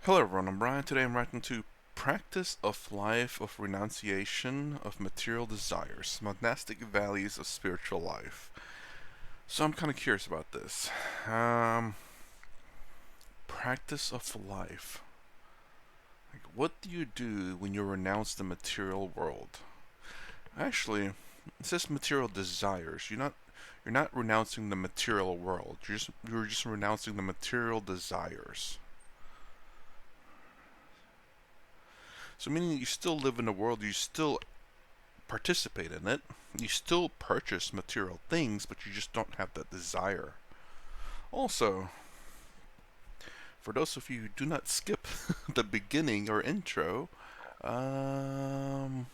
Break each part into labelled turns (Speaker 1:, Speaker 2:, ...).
Speaker 1: Hello everyone, I'm Brian. Today I'm writing to Practice of Life of Renunciation of Material Desires, Monastic Values of Spiritual Life. So I'm kind of curious about this. Practice of Life. Like, what do you do when you renounce the material world? Actually, it says material desires. You're not renouncing the material world. You're just renouncing the material desires. So meaning that you still live in the world, you still participate in it, you still purchase material things, but you just don't have that desire. Also, for those of you who do not skip the beginning or intro, um,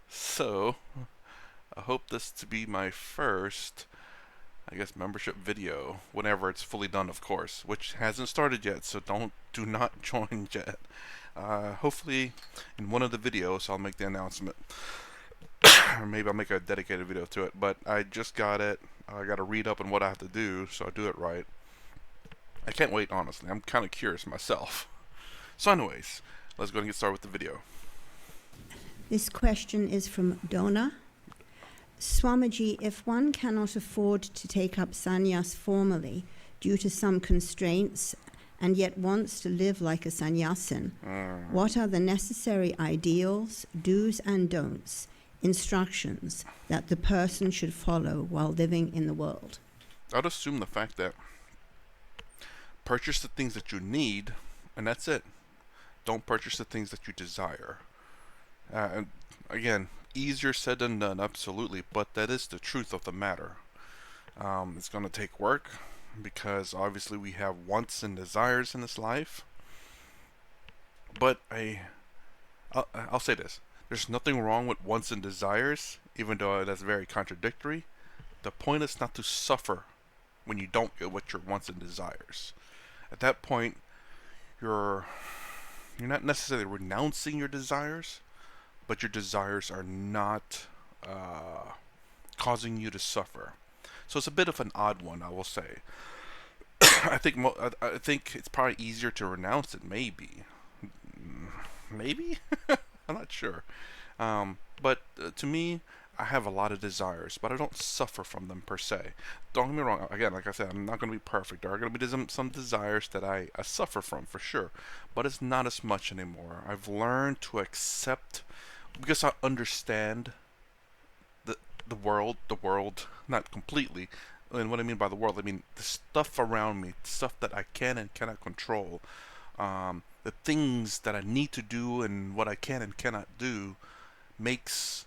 Speaker 1: so I hope this to be my first, I guess, membership video whenever it's fully done, of course, which hasn't started yet, so do not join yet. Hopefully, in one of the videos, I'll make the announcement. Or maybe I'll make a dedicated video to it. But I just got it. I got to read up on what I have to do, so I do it right. I can't wait, honestly. I'm kind of curious myself. So, anyways, let's go and get started with the video.
Speaker 2: This question is from Donna. Swamiji, if one cannot afford to take up sannyas formally due to some constraints and yet wants to live like a sannyasin, what are the necessary ideals, do's and don'ts, instructions that the person should follow while living in the world?
Speaker 1: I'd assume the fact that purchase the things that you need, and that's it. Don't purchase the things that you desire. And again, easier said than done, absolutely, but that is the truth of the matter. It's going to take work because obviously we have wants and desires in this life. But I'll say this: there's nothing wrong with wants and desires, even though that's very contradictory. The point is not to suffer when you don't get what your wants and desires. At that point, you're not necessarily renouncing your desires, but your desires are not causing you to suffer. So it's a bit of an odd one, I will say. I think it's probably easier to renounce it. Maybe. I'm not sure. But to me, I have a lot of desires, but I don't suffer from them per se. Don't get me wrong. Again, like I said, I'm not going to be perfect. There are going to be some desires that I suffer from for sure, but it's not as much anymore. I've learned to accept because I understand the world, not completely. And what I mean by the world, I mean the stuff around me, stuff that I can and cannot control, the things that I need to do and what I can and cannot do makes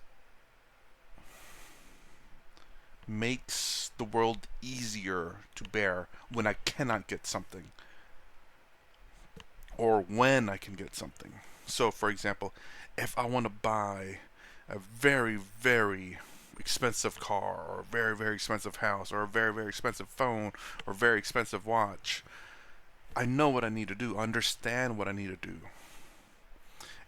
Speaker 1: the world easier to bear when I cannot get something or when I can get something. So, for example, if I want to buy a very, very expensive car, or a very, very expensive house, or a very, very expensive phone, or a very expensive watch, I know what I need to do. I understand what I need to do.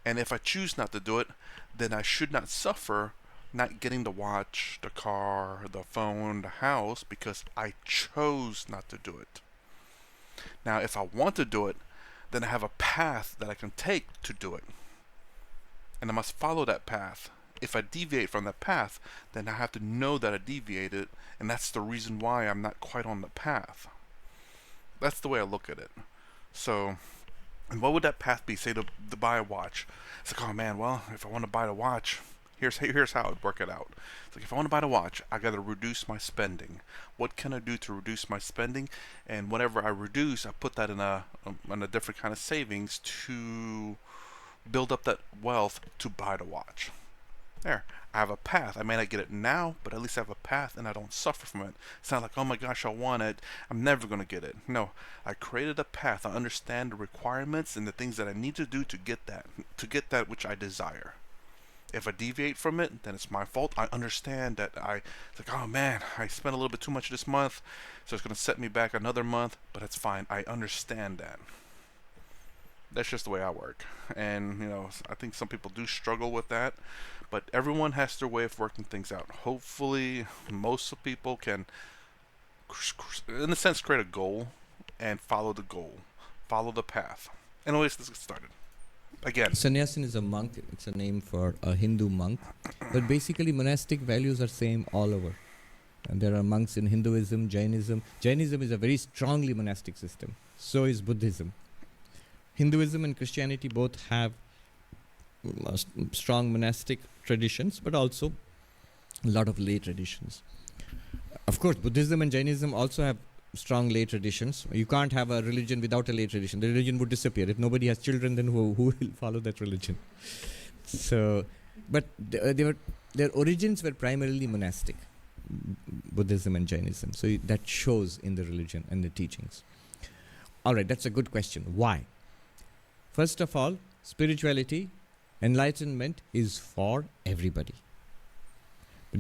Speaker 1: And if I choose not to do it, then I should not suffer not getting the watch, the car, the phone, the house, because I chose not to do it. Now, if I want to do it, then I have a path that I can take to do it. And I must follow that path. If I deviate from that path, then I have to know that I deviated, and that's the reason why I'm not quite on the path. That's the way I look at it. So, and what would that path be? Say to buy a watch. It's like, oh man, well, if I want to buy the watch, here's how I would work it out. It's like, if I want to buy the watch, I got to reduce my spending. What can I do to reduce my spending? And whatever I reduce, I put that in a different kind of savings to build up that wealth to buy the watch. There, I have a path. I may not get it now, but at least I have a path and I don't suffer from it. It's not like, oh my gosh, I want it, I'm never going to get it. No, I created a path. I understand the requirements and the things that I need to do to get that which I desire. If I deviate from it, then it's my fault. I understand that it's like, oh man, I spent a little bit too much this month, so it's going to set me back another month, but it's fine. I understand that. That's just the way I work. And, I think some people do struggle with that. But everyone has their way of working things out. Hopefully, most people can, in a sense, create a goal and follow the goal. follow the path. And at least let's get started. Again.
Speaker 3: Sannyasin is a monk. It's a name for a Hindu monk. But basically, monastic values are same all over. And there are monks in Hinduism, Jainism. Jainism is a very strongly monastic system. So is Buddhism. Hinduism and Christianity both have strong monastic traditions, but also a lot of lay traditions. Of course, Buddhism and Jainism also have strong lay traditions. You can't have a religion without a lay tradition. The religion would disappear. If nobody has children, then who will follow that religion? So, but their origins were primarily monastic, Buddhism and Jainism. So that shows in the religion and the teachings. All right, that's a good question. Why? First of all, spirituality, enlightenment is for everybody.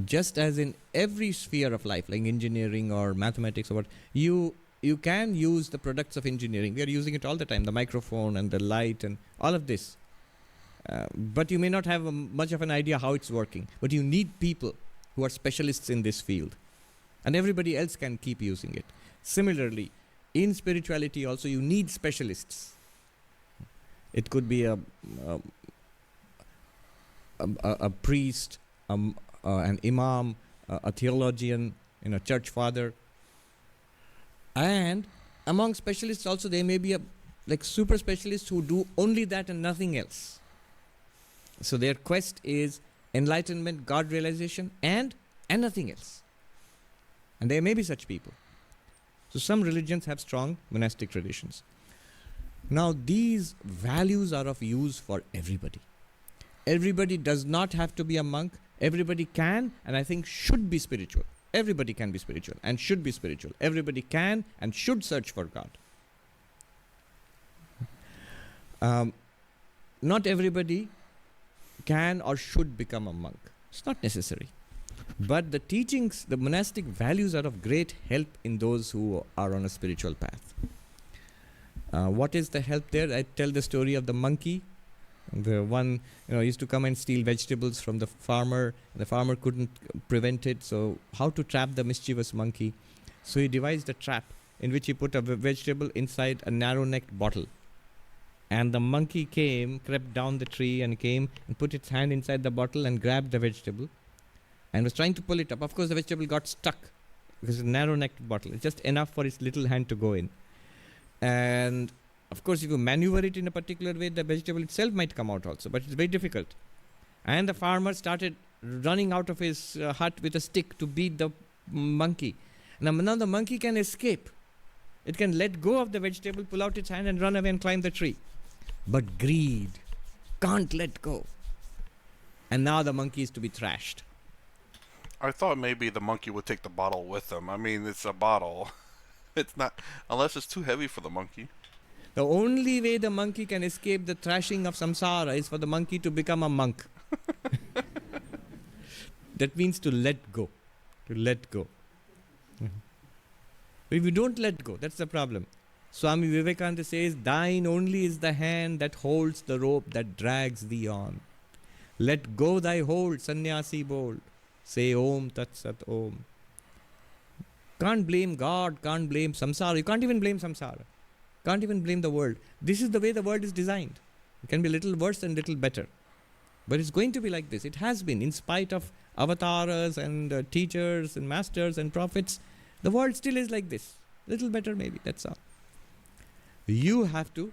Speaker 3: Just as in every sphere of life, like engineering or mathematics or what, you can use the products of engineering. We are using it all the time, the microphone and the light and all of this. But you may not have much of an idea how it's working. But you need people who are specialists in this field. And everybody else can keep using it. Similarly, in spirituality also, you need specialists. It could be a priest, an imam, a theologian, church father. And among specialists also, there may be like super specialists who do only that and nothing else. So their quest is enlightenment, God realization, and nothing else. And there may be such people. So some religions have strong monastic traditions. Now these values are of use for everybody. Everybody does not have to be a monk. Everybody can and I think should be spiritual. Everybody can be spiritual and should be spiritual. Everybody can and should search for God. Not everybody can or should become a monk. It's not necessary. But the teachings, the monastic values are of great help in those who are on a spiritual path. What is the help there? I tell the story of the monkey. The one used to come and steal vegetables from the farmer. The farmer couldn't prevent it. So how to trap the mischievous monkey? So he devised a trap in which he put a vegetable inside a narrow-necked bottle. And the monkey crept down the tree and came and put its hand inside the bottle and grabbed the vegetable and was trying to pull it up. Of course, the vegetable got stuck because it's a narrow-necked bottle. It's just enough for its little hand to go in. And of course, if you maneuver it in a particular way, the vegetable itself might come out also, but it's very difficult. And the farmer started running out of his hut with a stick to beat the monkey. Now the monkey can escape. It can let go of the vegetable, pull out its hand and run away and climb the tree. But greed can't let go. And now the monkey is to be thrashed.
Speaker 1: I thought maybe the monkey would take the bottle with him. I mean, it's a bottle. It's not, unless it's too heavy for the monkey.
Speaker 3: The only way the monkey can escape the thrashing of samsara is for the monkey to become a monk. That means to let go. To let go. But if you don't let go, that's the problem. Swami Vivekananda says, thine only is the hand that holds the rope that drags thee on. Let go thy hold, sannyasi bold. Say Om Tat Sat Om. Can't blame God, can't blame samsara. You can't even blame samsara. Can't even blame the world. This is the way the world is designed. It can be a little worse and little better. But it's going to be like this. It has been. In spite of avatars and teachers and masters and prophets, the world still is like this. Little better maybe, that's all. You have to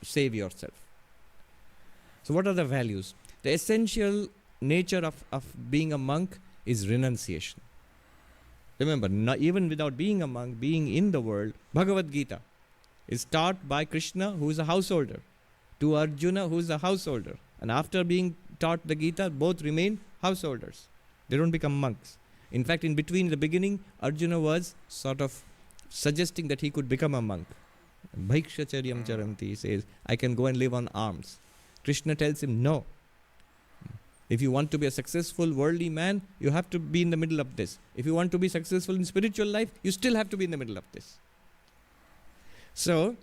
Speaker 3: save yourself. So what are the values? The essential nature of being a monk is renunciation. Remember, even without being a monk, being in the world, Bhagavad Gita is taught by Krishna, who is a householder, to Arjuna, who is a householder. And after being taught the Gita, both remain householders. They don't become monks. In fact, in between the beginning, Arjuna was sort of suggesting that he could become a monk. Bhaikshyacharyam charanti, he says, I can go and live on alms. Krishna tells him, no. If you want to be a successful worldly man, you have to be in the middle of this. If you want to be successful in spiritual life, you still have to be in the middle of this. So,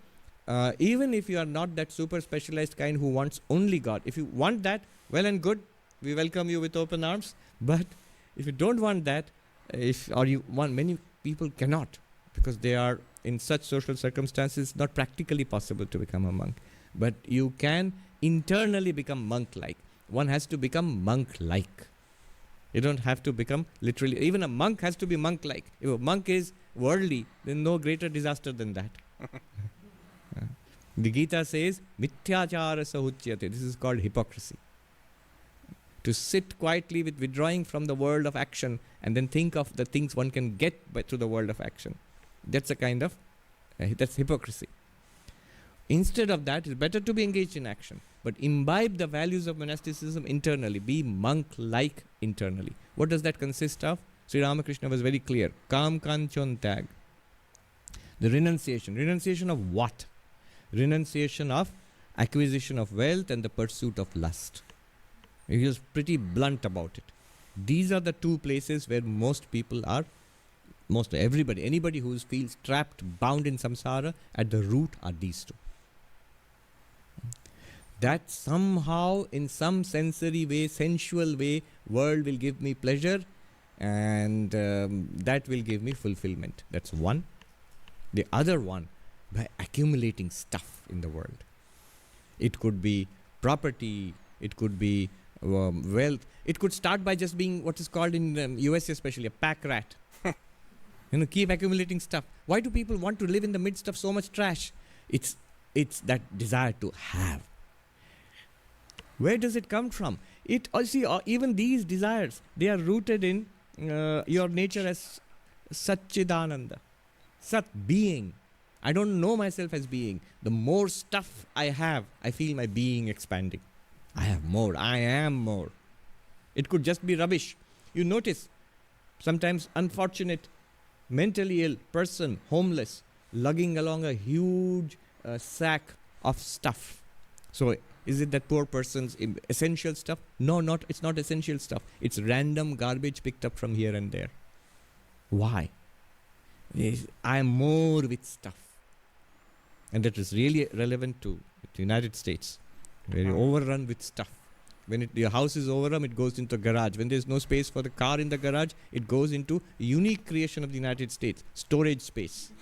Speaker 3: even if you are not that super specialized kind who wants only God, if you want that, well and good, we welcome you with open arms. But if you don't want that, or you want, many people cannot, because they are in such social circumstances, it's not practically possible to become a monk. But you can internally become monk-like. One has to become monk-like. You don't have to become literally. Even a monk has to be monk-like. If a monk is worldly, then no greater disaster than that. The Gita says, mithyachara sahuchyate. This is called hypocrisy. To sit quietly with withdrawing from the world of action and then think of the things one can get through the world of action. That's a kind of, that's hypocrisy. Instead of that, it's better to be engaged in action, but imbibe the values of monasticism internally. Be monk-like internally. What does that consist of? Sri Ramakrishna was very clear. Kam kanchon tag. The renunciation. Renunciation of what? Renunciation of acquisition of wealth and the pursuit of lust. He was pretty blunt about it. These are the two places where most people are, anybody who feels trapped, bound in samsara, at the root are these two. That somehow, in some sensory way, sensual way, world will give me pleasure, and that will give me fulfillment. That's one. The other one, by accumulating stuff in the world. It could be property, it could be wealth. It could start by just being what is called in US especially a pack rat. Keep accumulating stuff. Why do people want to live in the midst of so much trash? It's that desire to have. Where does it come from? Even these desires, they are rooted in your nature as Satchidananda. Sat, being. I don't know myself as being. The more stuff I have, I feel my being expanding. I have more. I am more. It could just be rubbish. You notice, sometimes unfortunate, mentally ill person, homeless, lugging along a huge sack of stuff. So, is it that poor person's essential stuff? No, it's not essential stuff. It's random garbage picked up from here and there. Why? I am more with stuff. And that is really relevant to the United States. Very overrun with stuff. When your house is overrun, it goes into a garage. When there's no space for the car in the garage, it goes into a unique creation of the United States, storage space.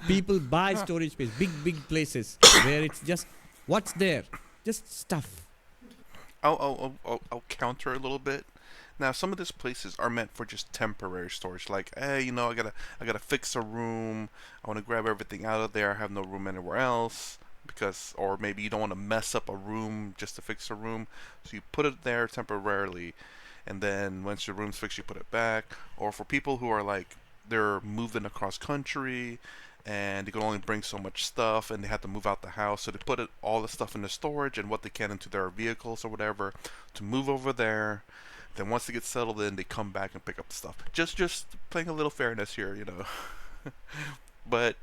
Speaker 3: People buy storage space, big places where it's just, what's there? Just stuff.
Speaker 1: I'll counter a little bit. Now, some of these places are meant for just temporary storage. Like, hey, I gotta fix a room. I want to grab everything out of there. I have no room anywhere else. Or maybe you don't want to mess up a room just to fix a room. So you put it there temporarily. And then once your room's fixed, you put it back. Or for people who are like, they're moving across country and they can only bring so much stuff and they have to move out the house. So they put all the stuff into storage and what they can into their vehicles or whatever to move over there. Then once they get settled in, they come back and pick up the stuff. Just playing a little fairness here, But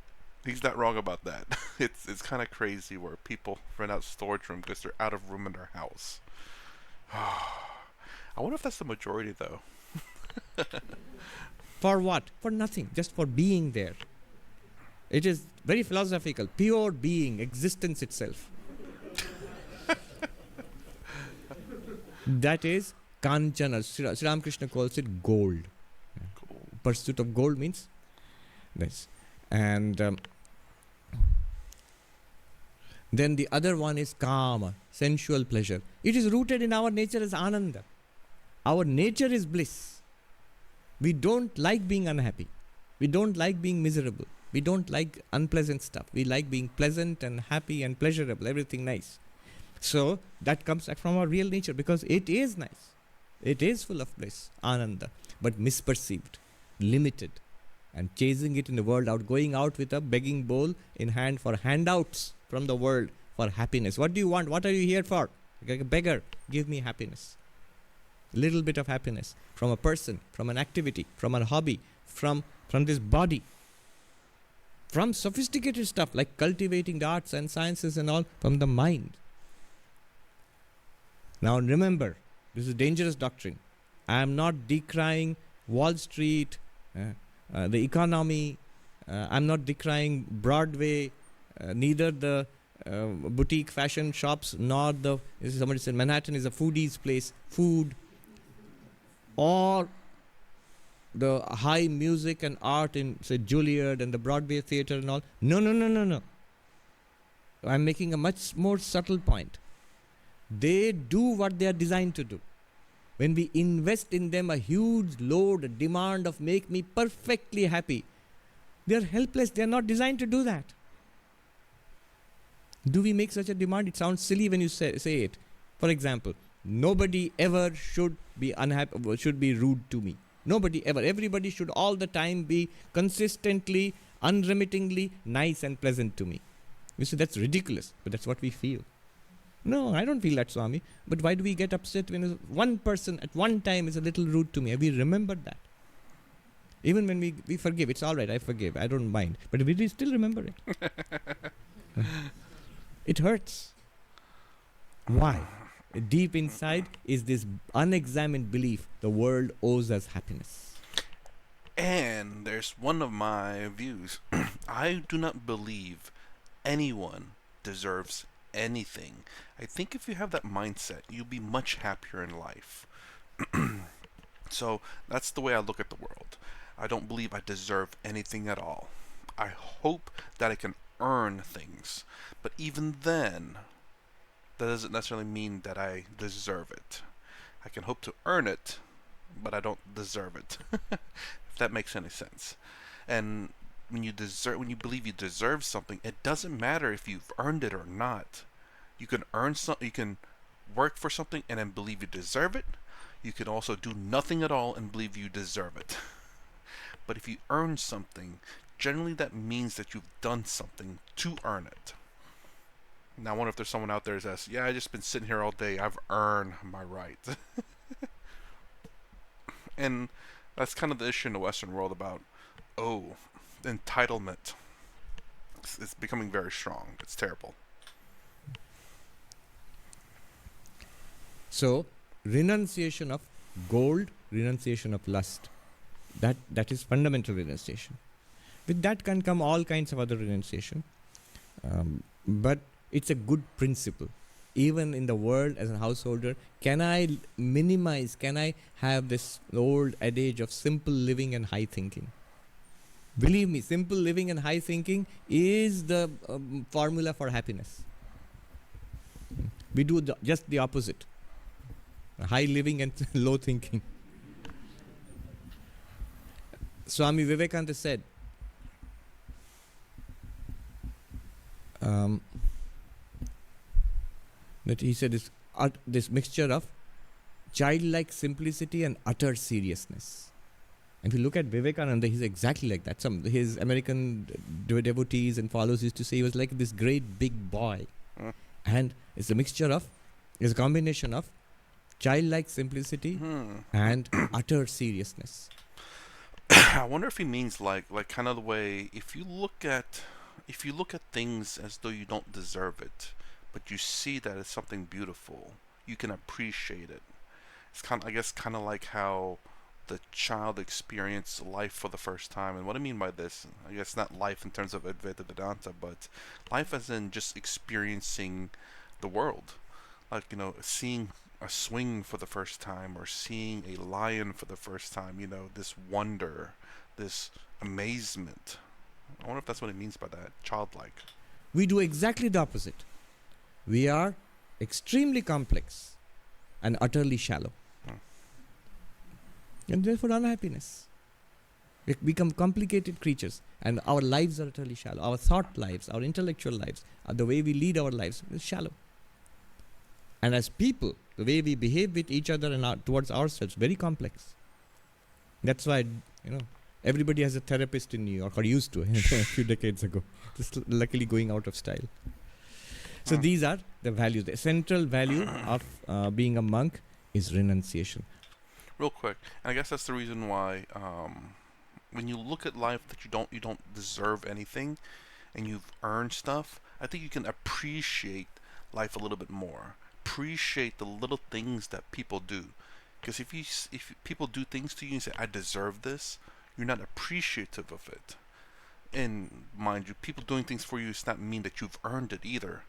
Speaker 1: he's not wrong about that. It's kind of crazy where people rent out storage room because they're out of room in their house. I wonder if that's the majority, though.
Speaker 3: For what? For nothing. Just for being there. It is very philosophical. Pure being, existence itself. That is Kanchana. Sri Ramakrishna calls it gold. Pursuit of gold means this. And then the other one is Kama, sensual pleasure. It is rooted in our nature as Ananda. Our nature is bliss. We don't like being unhappy. We don't like being miserable. We don't like unpleasant stuff. We like being pleasant and happy and pleasurable, everything nice. So that comes from our real nature because it is nice. It is full of bliss, Ananda, but misperceived, limited, and chasing it in the world out, going out with a begging bowl in hand for handouts from the world for happiness. What do you want? What are you here for? Like a beggar, give me happiness. A little bit of happiness from a person, from an activity, from a hobby, from this body. From sophisticated stuff like cultivating the arts and sciences and all, from the mind. Now remember, this is dangerous doctrine. I am not decrying Wall Street, the economy. I'm not decrying Broadway, neither the boutique fashion shops, nor somebody said Manhattan is a foodie's place, food, or the high music and art in, say, Juilliard and the Broadway theater and all. No, no, no, no, no. I'm making a much more subtle point. They do what they are designed to do. When we invest in them a huge load, a demand of make me perfectly happy, they are helpless. They are not designed to do that. Do we make such a demand? It sounds silly when you say it. For example, nobody ever should be unhappy, should be rude to me. Nobody ever. Everybody should all the time be consistently, unremittingly nice and pleasant to me. You see, that's ridiculous, but that's what we feel. No, I don't feel that, Swami. But why do we get upset when one person at one time is a little rude to me? Have we remembered that? Even when we forgive, it's all right, I forgive, I don't mind. But we still remember it. It hurts. Why? Deep inside is this unexamined belief the world owes us happiness.
Speaker 1: And there's one of my views. I do not believe anyone deserves anything. I think if you have that mindset, you'll be much happier in life. So that's the way I look at the world. I don't believe I deserve anything at all. I hope that I can earn things. But even then, that doesn't necessarily mean that I deserve it. I can hope to earn it, but I don't deserve it. If that makes any sense. And when you believe you deserve something, it doesn't matter if you've earned it or not. You can earn something, you can work for something and then believe you deserve it. You can also do nothing at all and believe you deserve it. But if you earn something, generally that means that you've done something to earn it. Now I wonder if there's someone out there that says, yeah, I've just been sitting here all day, I've earned my right. And that's kind of the issue in the Western world about, entitlement. It's becoming very strong. It's terrible.
Speaker 3: So, renunciation of gold, renunciation of lust. That is fundamental renunciation. With that can come all kinds of other renunciation. But it's a good principle. Even in the world as a householder, can I minimize, can I have this old adage of simple living and high thinking? Believe me, simple living and high thinking is the formula for happiness. We do just the opposite. High living and low thinking. Swami Vivekananda said, that he said this mixture of childlike simplicity and utter seriousness. And if you look at Vivekananda, he's exactly like that. His American devotees and followers used to say he was like this great big boy. And it's a combination of childlike simplicity and utter seriousness.
Speaker 1: I wonder if he means like kind of the way if you look at things as though you don't deserve it, but you see that it's something beautiful, you can appreciate it. It's kind of like how the child experienced life for the first time. And what I mean by this, I guess not life in terms of Advaita Vedanta, but life as in just experiencing the world. Like, seeing a swing for the first time or seeing a lion for the first time, this wonder, this amazement. I wonder if that's what it means by that, childlike.
Speaker 3: We do exactly the opposite. We are extremely complex and utterly shallow. And therefore unhappiness. We become complicated creatures and our lives are utterly shallow. Our thought lives, our intellectual lives, the way we lead our lives is shallow. And as people, the way we behave with each other and towards ourselves, very complex. That's why, everybody has a therapist in New York, or used to a few decades ago. Just luckily going out of style. So these are the values. The central value of being a monk is renunciation.
Speaker 1: Real quick, and I guess that's the reason why when you look at life that you don't deserve anything, and you've earned stuff, I think you can appreciate life a little bit more. Appreciate the little things that people do, because if people do things to you and say I deserve this, you're not appreciative of it. And mind you, people doing things for you does not mean that you've earned it either.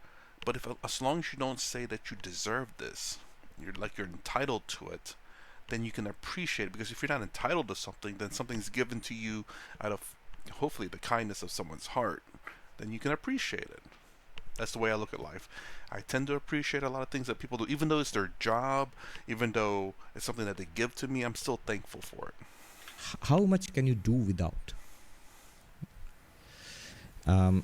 Speaker 1: But as long as you don't say that you deserve this, you're entitled to it, then you can appreciate it. Because if you're not entitled to something, then something's given to you out of hopefully the kindness of someone's heart, then you can appreciate it. That's the way I look at life. I tend to appreciate a lot of things that people do, even though it's their job, even though it's something that they give to me. I'm still thankful for it.
Speaker 3: How much can you do without? Um,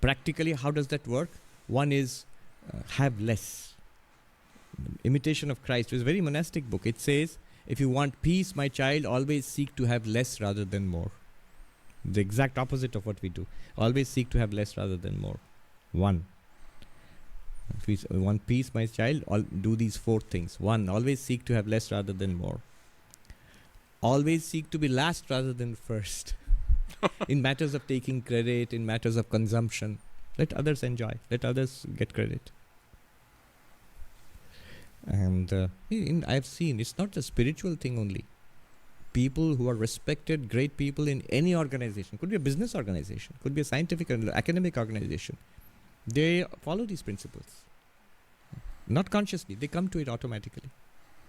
Speaker 3: Practically, how does that work? One is have less. Imitation of Christ is a very monastic book. It says, if you want peace, my child, always seek to have less rather than more. The exact opposite of what we do. Always seek to have less rather than more. One. If you want peace, my child, do these 4 things. 1. Always seek to have less rather than more. Always seek to be last rather than first. In matters of taking credit, in matters of consumption, let others enjoy. Let others get credit. And I've seen, it's not a spiritual thing only. People who are respected, great people in any organization, could be a business organization, could be a scientific or academic organization, they follow these principles. Not consciously, they come to it automatically.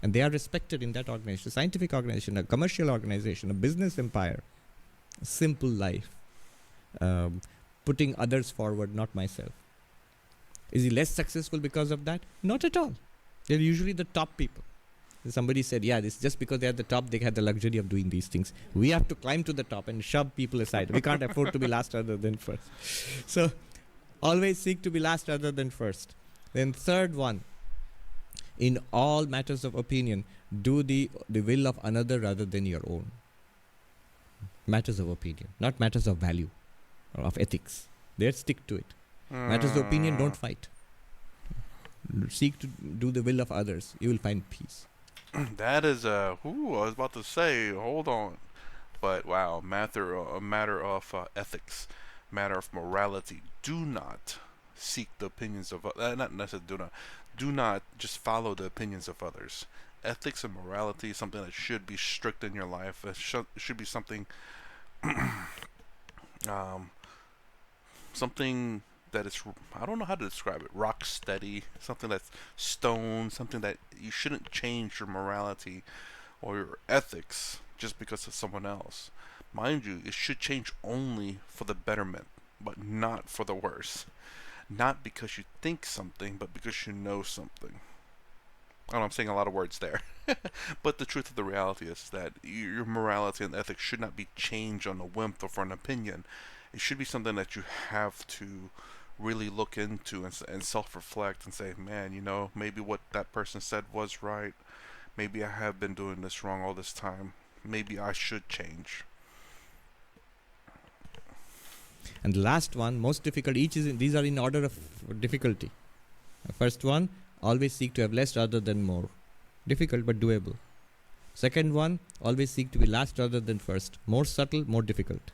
Speaker 3: And they are respected in that organization, a scientific organization, a commercial organization, a business empire. A simple life. Putting others forward, not myself. Is he less successful because of that? Not at all. They're usually the top people. Somebody said, yeah, this just because they're at the top, they had the luxury of doing these things. We have to climb to the top and shove people aside. We can't afford to be last rather than first. So, always seek to be last rather than first. Then third one, in all matters of opinion, do the will of another rather than your own. Matters of opinion, not matters of value or of ethics. There, stick to it. Matters of opinion, don't fight. Seek to do the will of others. You will find peace.
Speaker 1: That is I was about to say, hold on. But wow, a matter of ethics, matter of morality. Do not seek the opinions of not necessarily do not just follow the opinions of others. Ethics and morality is something that should be strict in your life. It should be something something that is, I don't know how to describe it, rock steady, something that's stone, something that you shouldn't change your morality or your ethics just because of someone else. Mind you, it should change only for the betterment, but not for the worse. Not because you think something, but because you know something. I don't know, I'm saying a lot of words there. But the truth of the reality is that your morality and ethics should not be changed on a whim or for an opinion. It should be something that you have to really look into and self-reflect and say, man, maybe what that person said was right. Maybe I have been doing this wrong all this time. Maybe I should change.
Speaker 3: And the last one, most difficult, these are in order of difficulty. The first one, always seek to have less rather than more. Difficult but doable. Second one, always seek to be last rather than first. More subtle, more difficult.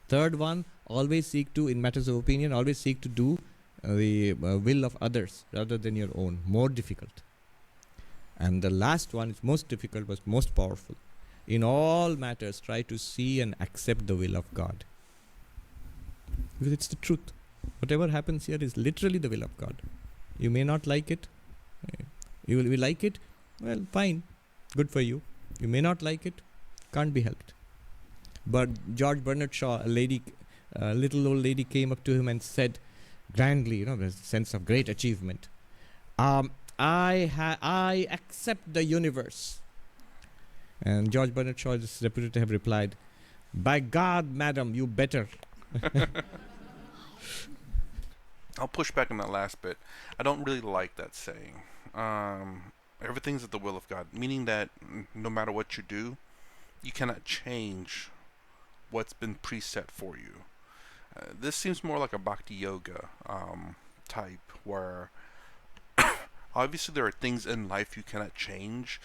Speaker 3: Third one, always seek to, in matters of opinion, always seek to do the will of others rather than your own. More difficult. And the last one is most difficult but most powerful. In all matters, try to see and accept the will of God. Because it's the truth. Whatever happens here is literally the will of God. You may not like it. You will like it. Well, fine. Good for you. You may not like it. Can't be helped. But George Bernard Shaw, a little old lady came up to him and said, grandly, with a sense of great achievement, I accept the universe. And George Bernard Shaw is reputed to have replied, by God, madam, you better.
Speaker 1: I'll push back on that last bit. I don't really like that saying. Everything's at the will of God, meaning that no matter what you do, you cannot change what's been preset for you. This seems more like a bhakti yoga type, where obviously there are things in life you cannot change,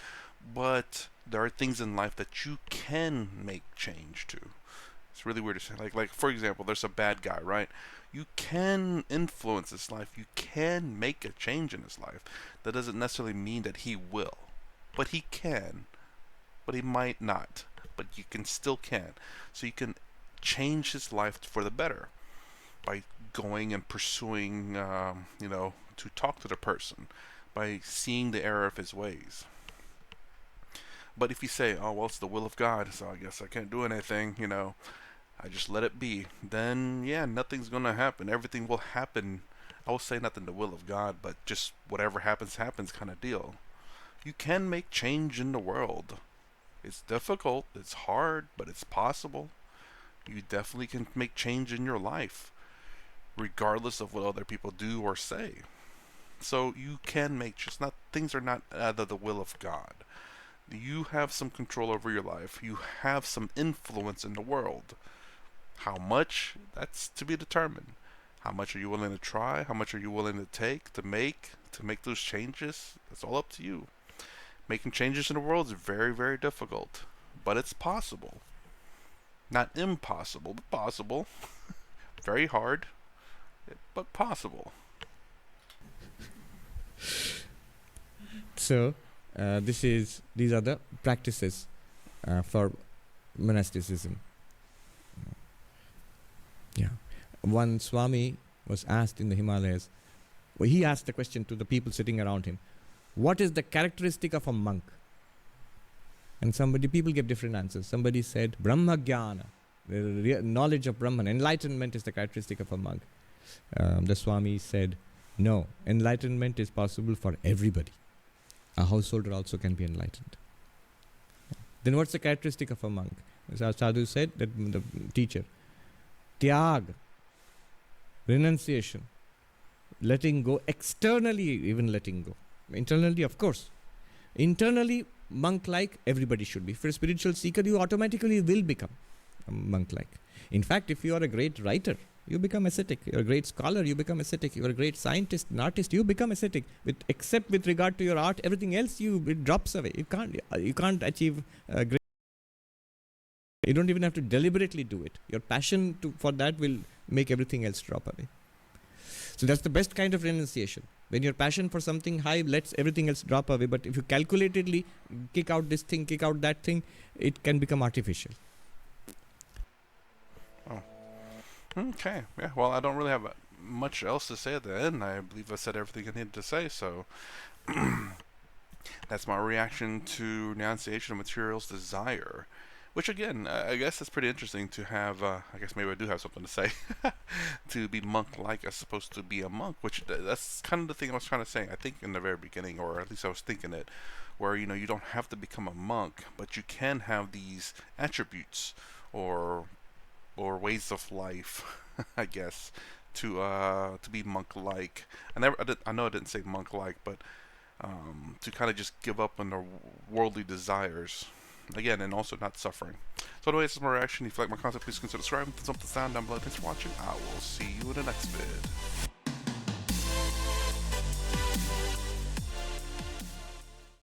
Speaker 1: but there are things in life that you can make change to. It's really weird to say. Like for example, there's a bad guy, right? You can influence his life. You can make a change in his life. That doesn't necessarily mean that he will, but he can. But he might not. But you still can. So you can change his life for the better by going and pursuing, to talk to the person, by seeing the error of his ways. But if you say, oh, well, it's the will of God, so I guess I can't do anything, I just let it be, then yeah, nothing's gonna happen. Everything will happen. I will say nothing the will of God, but just whatever happens, happens kind of deal. You can make change in the world. It's difficult, it's hard, but it's possible. You definitely can make change in your life, regardless of what other people do or say. So you can make just not things are not out of the will of God. You have some control over your life. You have some influence in the world. How much? That's to be determined. How much are you willing to try? How much are you willing to take to make those changes? That's all up to you. Making changes in the world is very, very difficult, but it's possible. Not impossible, but possible. Very hard, but possible.
Speaker 3: So, these are the practices for monasticism. Yeah. One Swami was asked in the Himalayas, well, he asked the question to the people sitting around him, what is the characteristic of a monk? And people gave different answers. Somebody said, Brahma Jnana, the knowledge of Brahman, enlightenment is the characteristic of a monk. The Swami said, no, enlightenment is possible for everybody. A householder also can be enlightened. Then what's the characteristic of a monk? As our sadhu said, that the teacher, Tyag, renunciation, letting go, externally even letting go. Internally, of course. Internally, monk-like, everybody should be. For a spiritual seeker, you automatically will become a monk-like. In fact, if you are a great writer, you become ascetic. You're a great scholar, you become ascetic. You're a great scientist, an artist, you become ascetic. Except with regard to your art, everything else it drops away. You can't achieve a great. You don't even have to deliberately do it. Your passion for that will make everything else drop away. So that's the best kind of renunciation. When your passion for something high lets everything else drop away. But if you calculatedly kick out this thing, kick out that thing, it can become artificial.
Speaker 1: Oh. Okay. Yeah. Well, I don't really have much else to say at the end. I believe I said everything I needed to say. So that's my reaction to renunciation of materials desire. Which again, I guess it's pretty interesting to have. I guess maybe I do have something to say. To be monk-like as opposed to be a monk, which that's kind of the thing I was trying to say. I think in the very beginning, or at least I was thinking it, where you don't have to become a monk, but you can have these attributes or ways of life, I guess, to be monk-like. I know I didn't say monk-like, but to kind of just give up on their worldly desires. Again, and also not suffering. So anyway, this is my reaction. If you like my content, please consider subscribing. Thumbs up the sound down below. Thanks for watching. I will see you in the next vid.